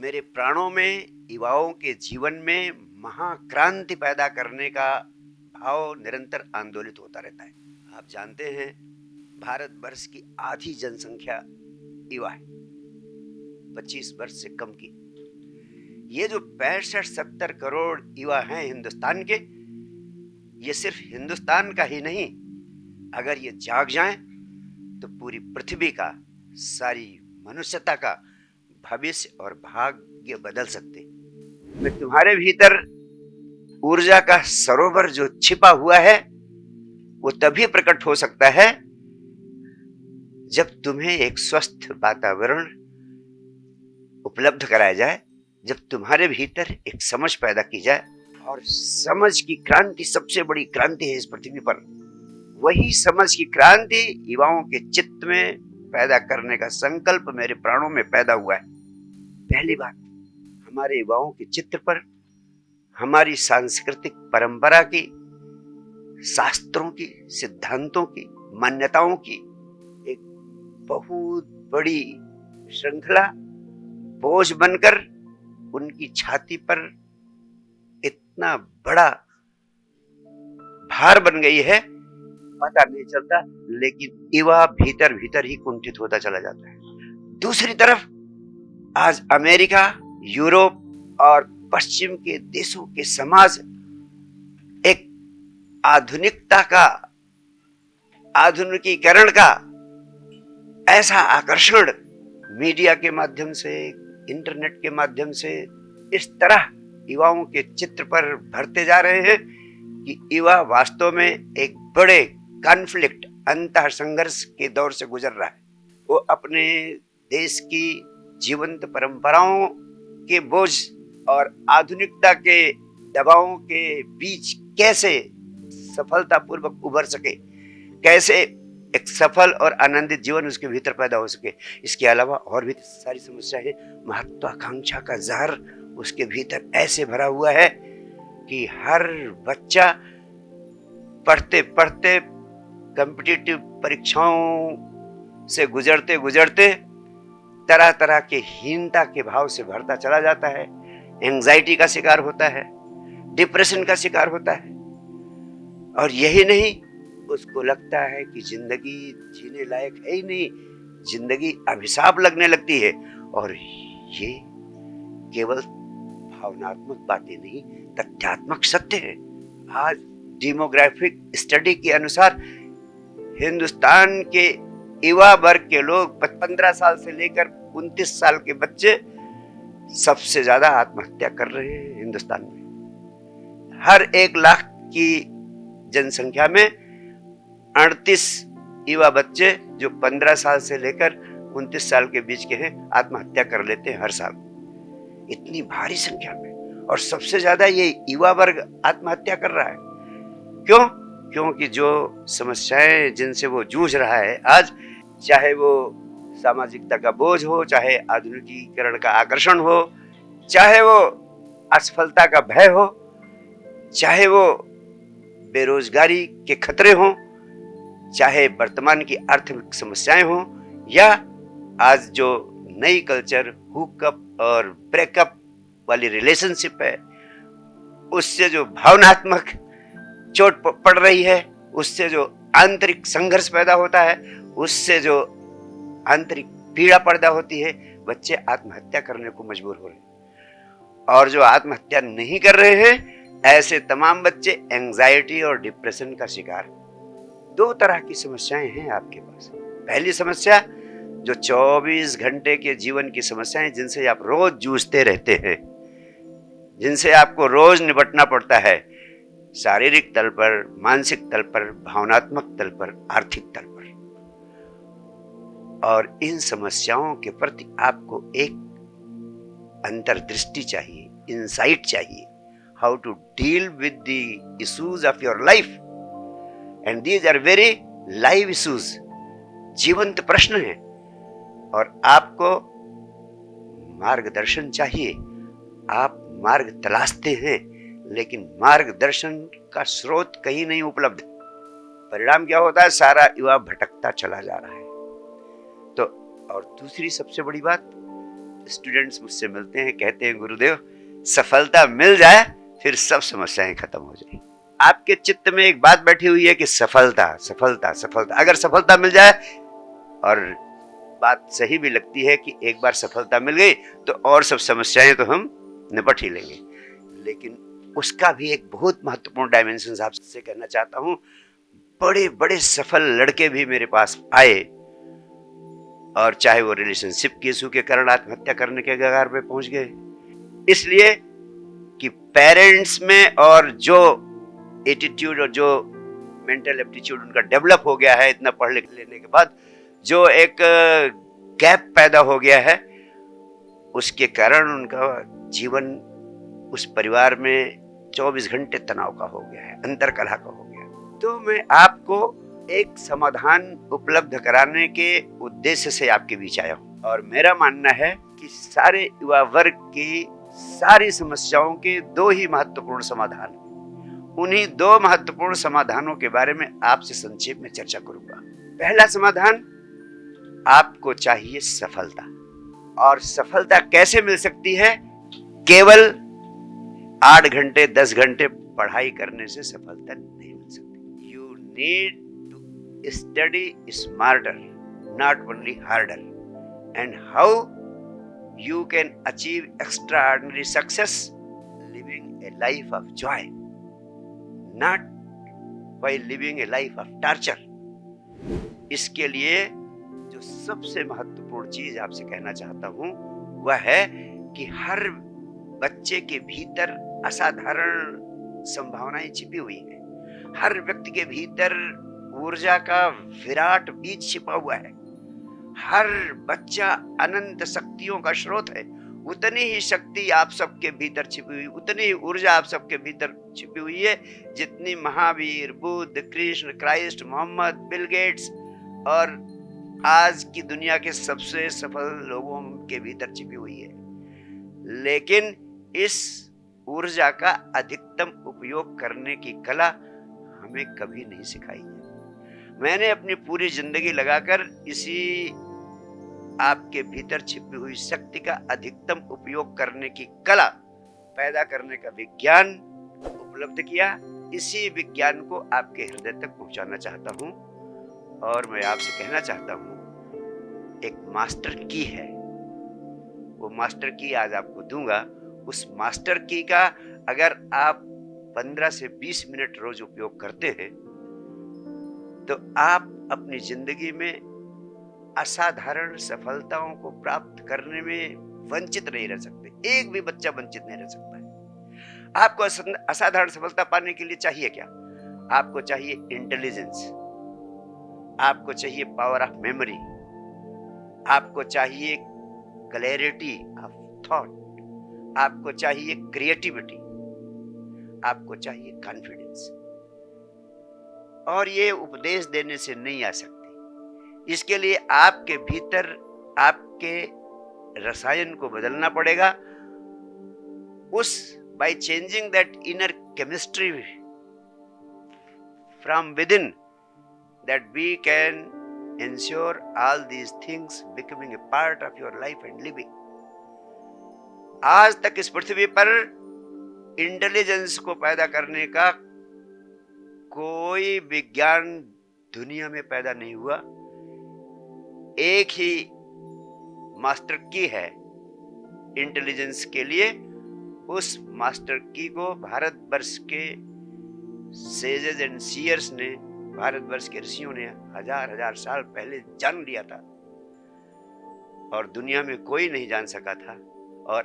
मेरे प्राणों में युवाओं के जीवन में महाक्रांति पैदा करने का भाव निरंतर आंदोलित होता रहता है। आप जानते हैं, भारतवर्ष की आधी जनसंख्या युवा है, 25 वर्ष से कम की। ये जो 65-70 करोड़ युवा हैं हिंदुस्तान के, ये सिर्फ हिंदुस्तान का ही नहीं, अगर ये जाग जाएं तो पूरी पृथ्वी का, सारी मनुष्यता का भविष्य और भाग्य बदल सकते। मैं तुम्हारे भीतर ऊर्जा का सरोवर जो छिपा हुआ है वो तभी प्रकट हो सकता है जब तुम्हें एक स्वस्थ वातावरण उपलब्ध कराया जाए, जब तुम्हारे भीतर एक समझ पैदा की जाए। और समझ की क्रांति सबसे बड़ी क्रांति है इस पृथ्वी पर। वही समझ की क्रांति युवाओं के चित्त में पैदा करने का संकल्प मेरे प्राणों में पैदा हुआ है। पहली बात, हमारे युवाओं के चित्त पर हमारी सांस्कृतिक परंपरा की, शास्त्रों की, सिद्धांतों की, मान्यताओं की एक बहुत बड़ी श्रृंखला बोझ बनकर उनकी छाती पर इतना बड़ा भार बन गई है, पता नहीं चलता, लेकिन युवा भीतर भीतर ही कुंठित होता चला जाता है। दूसरी तरफ आज अमेरिका, यूरोप और पश्चिम के देशों के समाज एक आधुनिकता का, आधुनिकीकरण का ऐसा आकर्षण मीडिया के माध्यम से, इंटरनेट के माध्यम से इस तरह युवाओं के चित्र पर भरते जा रहे हैं कि युवा वास्तव में एक बड़े कॉन्फ्लिक्ट, अंतः संघर्ष के दौर से गुजर रहा है। वो अपने देश की जीवंत परंपराओं के बोझ और आधुनिकता के दबावों के बीच कैसे सफलतापूर्वक उभर सके, कैसे एक सफल और आनंदित जीवन उसके भीतर पैदा हो सके। इसके अलावा और भी सारी समस्याएं हैं। महत्वाकांक्षा का जहर उसके भीतर ऐसे भरा हुआ है कि हर बच्चा पढ़ते पढ़ते, कॉम्पिटिटिव परीक्षाओं से गुजरते गुजरते तरह तरह के हीनता के भाव से भरता चला जाता है, एंजाइटी का शिकार होता है, डिप्रेशन का शिकार होता है। और यही नहीं, उसको लगता है कि जिंदगी जीने लायक है ही नहीं, जिंदगी अभिशाप लगने लगती है। और ये केवल भावनात्मक बातें नहीं, तथ्यात्मक सत्य है। आज डेमोग्राफिक स्टडी के अनुसार हिंदुस्तान के युवा वर्ग के लोग 15 साल से लेकर 29 साल के बच्चे सबसे ज्यादा आत्महत्या कर रहे हैं हिंदुस्तान में। हर 1 लाख की जनसंख्या में 38 युवा बच्चे जो 15 साल से लेकर 29 साल के बीच के हैं, आत्महत्या कर लेते हैं हर साल। इतनी भारी संख्या में, और सबसे ज्यादा ये युवा वर्ग आत्महत्या कर रहा है। क्यों? क्योंकि जो समस्याएं जिनसे वो जूझ रहा है आज, चाहे वो सामाजिकता का बोझ हो, चाहे आधुनिकीकरण का आकर्षण हो, चाहे वो असफलता का भय हो, चाहे वो बेरोजगारी के खतरे हों, चाहे वर्तमान की आर्थिक समस्याएं हों, या आज जो नई कल्चर हुकअप और ब्रेकअप वाली रिलेशनशिप है, उससे जो भावनात्मक चोट पड़ रही है, उससे जो आंतरिक संघर्ष पैदा होता है, उससे जो आंतरिक पीड़ा पैदा होती है, बच्चे आत्महत्या करने को मजबूर हो रहे हैं। और जो आत्महत्या नहीं कर रहे हैं, ऐसे तमाम बच्चे एंजाइटी और डिप्रेशन का शिकार। 2 तरह की समस्याएं हैं आपके पास। पहली समस्या जो 24 घंटे के जीवन की समस्याएं, जिनसे आप रोज जूझते रहते हैं, जिनसे आपको रोज निपटना पड़ता है, शारीरिक तल पर, मानसिक तल पर, भावनात्मक तल पर, आर्थिक तल पर। और इन समस्याओं के प्रति आपको एक अंतर्दृष्टि चाहिए, इंसाइट चाहिए, how to deal with the issues of your life. And these are very live issues, जीवंत प्रश्न हैं। और आपको मार्गदर्शन चाहिए। आप मार्ग तलाशते हैं, लेकिन मार्गदर्शन का स्रोत कहीं नहीं उपलब्ध। परिणाम क्या होता है? सारा युवा भटकता चला जा रहा है। तो और दूसरी सबसे बड़ी बात, स्टूडेंट्स मुझसे मिलते हैं, कहते हैं गुरुदेव सफलता मिल जाए फिर सब समस्याएं खत्म हो जाए। आपके चित्त में एक बात बैठी हुई है कि सफलता सफलता सफलता, अगर सफलता मिल जाए, और बात सही भी लगती है कि एक बार सफलता मिल गई तो और सब समस्याएं तो हम निपट ही लेंगे, लेकिन उसका भी एक बहुत महत्वपूर्ण डायमेंशन आपसे कहना चाहता हूं। बड़े बड़े सफल लड़के भी मेरे पास आए, और चाहे वो रिलेशनशिप के इशू के कारण आत्महत्या करने के कगार पे पहुंच गए, इसलिए कि पेरेंट्स में और जो एटीट्यूड और जो मेंटल एप्टीट्यूड उनका डेवलप हो गया है इतना पढ़ लिख लेने के बाद, जो एक गैप पैदा हो गया है, उसके कारण उनका जीवन उस परिवार में 24 घंटे तनाव का हो गया है, अंतरकलह का हो गया। तो मैं आपको एक समाधान उपलब्ध कराने के उद्देश्य से आपके बीच आया हूं, और मेरा मानना है कि सारे युवा वर्ग की सारी समस्याओं के दो ही महत्वपूर्ण समाधान, उन्हीं दो महत्वपूर्ण समाधानों के बारे में आपसे संक्षेप में चर्चा करूंगा। पहला समाधान, आपको चाहिए सफलता, और सफलता कैसे मिल सकती है? केवल 8 घंटे 10 घंटे पढ़ाई करने से सफलता नहीं मिल सकती। You need to study smarter, not only harder, and how you can achieve extraordinary success living a life of joy, not by living a life of torture. इसके लिए जो सबसे महत्वपूर्ण चीज आपसे कहना चाहता हूं वह है कि हर बच्चे के भीतर असाधारण संभावनाएं छिपी हुई हैं। हर व्यक्ति के भीतर ऊर्जा का विराट बीज छिपा हुआ है। हर बच्चा अनंत शक्तियों का स्रोत है। उतनी ही शक्ति आप सबके भीतर छिपी हुई, उतनी ही ऊर्जा आप सबके भीतर छिपी हुई है जितनी Mahavir, Buddha, Krishna, Christ, Muhammad, Bill Gates और आज की दुनिया के सबसे सफल लोगों के भीतर छिपी हुई है। लेकिन इस ऊर्जा का अधिकतम उपयोग करने की कला हमें कभी नहीं सिखाई है। मैंने अपनी पूरी जिंदगी लगाकर इसी आपके भीतर छिपी हुई शक्ति का अधिकतम उपयोग करने की कला पैदा करने का विज्ञान उपलब्ध किया। इसी विज्ञान को आपके हृदय तक पहुंचाना चाहता हूं, और मैं आपसे कहना चाहता हूं, एक मास्टर की है, वो मास्टर की आज आपको दूंगा। उस मास्टर की का अगर आप 15 से 20 मिनट रोज उपयोग करते हैं तो आप अपनी जिंदगी में असाधारण सफलताओं को प्राप्त करने में वंचित नहीं रह सकते। एक भी बच्चा वंचित नहीं रह सकता है। आपको असाधारण सफलता पाने के लिए चाहिए क्या? आपको चाहिए इंटेलिजेंस, आपको चाहिए पावर ऑफ मेमोरी, आपको चाहिए क्लैरिटी ऑफ थॉट, आपको चाहिए क्रिएटिविटी, आपको चाहिए कॉन्फिडेंस। और ये उपदेश देने से नहीं आ सकती। इसके लिए आपके भीतर आपके रसायन को बदलना पड़ेगा। उस by changing that inner chemistry from within, that we can ensure all these things becoming a part of your life and living. आज तक इस पृथ्वी पर इंटेलिजेंस को पैदा करने का कोई विज्ञान दुनिया में पैदा नहीं हुआ। एक ही मास्टर की है इंटेलिजेंस के लिए। उस मास्टर की को भारतवर्ष के सेजेस एंड सीयर्स ने, भारतवर्ष के ऋषियों ने हजार साल पहले जान लिया था, और दुनिया में कोई नहीं जान सका था। और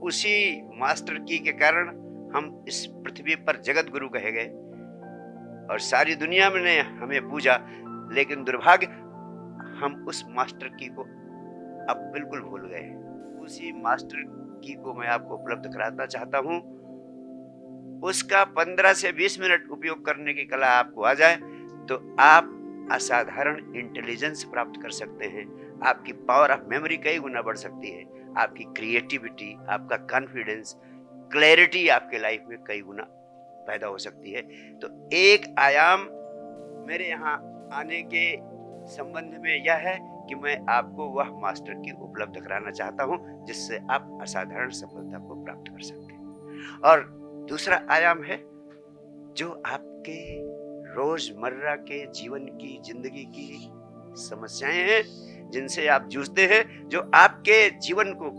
उसी मास्टर की के कारण हम इस पृथ्वी पर जगत गुरु कहे गए, और सारी दुनिया में ने हमें पूजा। लेकिन दुर्भाग्य, हम उस मास्टर की को अब बिल्कुल भूल गए। उसी मास्टर की को मैं आपको उपलब्ध कराना चाहता हूं। उसका 15 से 20 मिनट उपयोग करने की कला आपको आ जाए तो आप असाधारण इंटेलिजेंस प्राप्त कर सकते हैं। आपकी पावर ऑफ मेमोरी कई गुना बढ़ सकती है। आपकी क्रिएटिविटी, आपका कॉन्फिडेंस, क्लैरिटी आपके लाइफ में कई गुना पैदा हो सकती है। तो एक आयाम मेरे यहाँ आने के संबंध में यह है कि मैं आपको वह मास्टर की उपलब्ध कराना चाहता हूं जिससे आप असाधारण सफलता को प्राप्त कर सकें। और दूसरा आयाम है जो आपके रोजमर्रा के जीवन की, जिंदगी की समस्याएं हैं जिनसे आप जूझते हैं, जो आपके जीवन को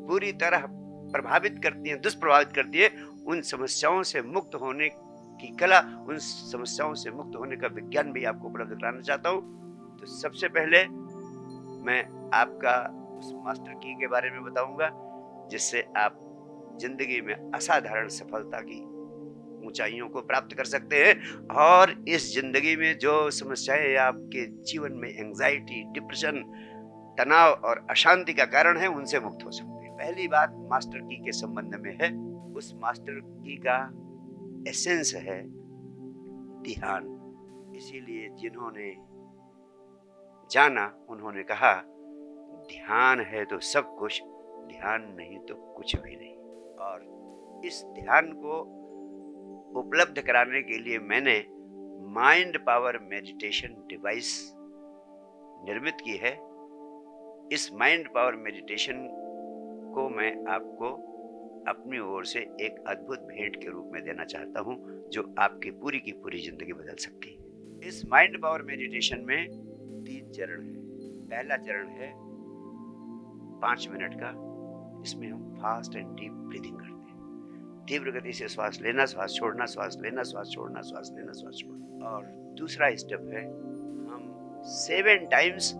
पूरी तरह प्रभावित करती हैं, दुष्प्रभावित करती है। उन समस्याओं से मुक्त होने की कला, उन समस्याओं से मुक्त होने का विज्ञान भी आपको उपलब्ध कराना चाहता हूं। तो सबसे पहले मैं आपका उस मास्टर की के बारे में बताऊंगा जिससे आप जिंदगी में असाधारण सफलता की ऊंचाइयों को प्राप्त कर सकते हैं और इस जिंदगी में जो समस्याएं आपके जीवन में एंजाइटी, डिप्रेशन, तनाव और अशांति का कारण है, उनसे मुक्त हो सकते हैं। पहली बात मास्टर की के संबंध में है। उस मास्टर की का एसेंस है ध्यान। इसीलिए जिन्होंने जाना उन्होंने कहा, ध्यान है तो सब कुछ, ध्यान नहीं तो कुछ भी नहीं। और इस ध्यान को उपलब्ध कराने के लिए मैंने माइंड पावर मेडिटेशन डिवाइस निर्मित की है। इस माइंड पावर मेडिटेशन को मैं आपको अपनी ओर से एक अद्भुत भेंट के रूप में देना चाहता हूं जो आपकी पूरी की पूरी जिंदगी बदल सकती है। इस माइंड पावर मेडिटेशन में 3 चरण है। पहला चरण है 5 मिनट का। इसमें हम फास्ट एंड डीप ब्रीदिंग करते हैं। तीव्र गति से श्वास लेना, श्वास छोड़ना, श्वास लेना, श्वास छोड़ना, श्वास लेना, श्वास छोड़ना। और दूसरा स्टेप है हम 7 टाइम्स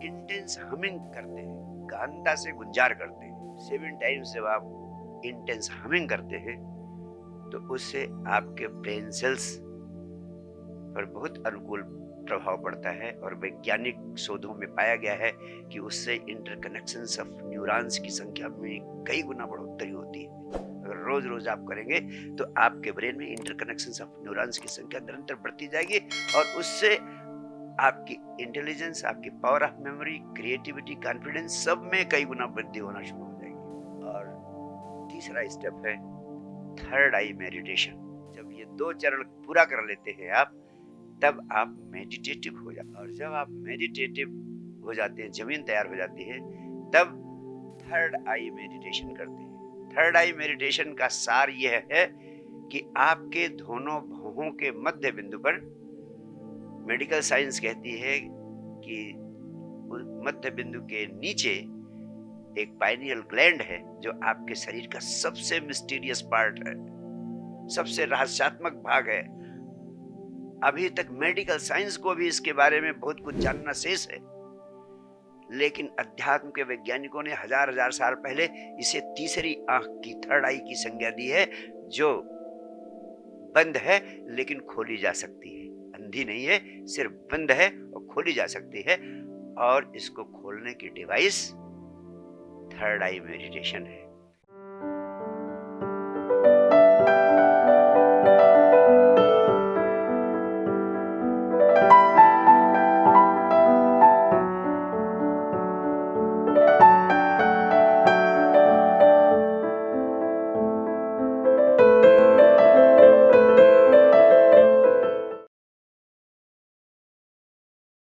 इंटेंस हमिंग करते हैं, गहनता से गुंजार करते हैं। 7 टाइम्स जब आप इंटेंस हमिंग करते हैं तो उससे आपके ब्रेन सेल्स पर बहुत अनुकूल प्रभाव पड़ता है और वैज्ञानिक शोधों में पाया गया है कि उससे इंटरकनेक्शंस ऑफ न्यूरॉन्स की संख्या में कई गुना बढ़ोतरी होती है। अगर रोज रोज आप करेंगे तो आपके ब्रेन में इंटरकनेक्शंस ऑफ न्यूरॉन्स की संख्या निरंतर बढ़ती जाएगी और उससे आपकी इंटेलिजेंस, आपकी power of memory, creativity, confidence सब में कई गुना वृद्धि होना शुरू हो जाएगी। और तीसरा स्टेप है थर्ड आई मेडिटेशन। जब ये 2 चरण पूरा कर लेते हैं आप, तब आप मेडिटेटिव हो जाते हैं। और जब आप मेडिटेटिव हो जाते हैं, जमीन तैयार हो जाती है, तब थर्ड आई मेडिटेशन करते हैं। थर्ड आई मेडिटेशन का सार यह है कि आपके दोनों भौहों के मध्य बिंदु पर, मेडिकल साइंस कहती है कि मध्य बिंदु के नीचे एक पाइनियल ग्लैंड है जो आपके शरीर का सबसे मिस्टीरियस पार्ट है, सबसे रहस्यात्मक भाग है। अभी तक मेडिकल साइंस को भी इसके बारे में बहुत कुछ जानना शेष है, लेकिन अध्यात्म के वैज्ञानिकों ने हजार साल पहले इसे तीसरी आंख की, थर्ड आई की संज्ञा दी है, जो बंद है लेकिन खोली जा सकती है। अंधी नहीं है, सिर्फ बंद है और खोली जा सकती है। और इसको खोलने की डिवाइस थर्ड आई मेडिटेशन है।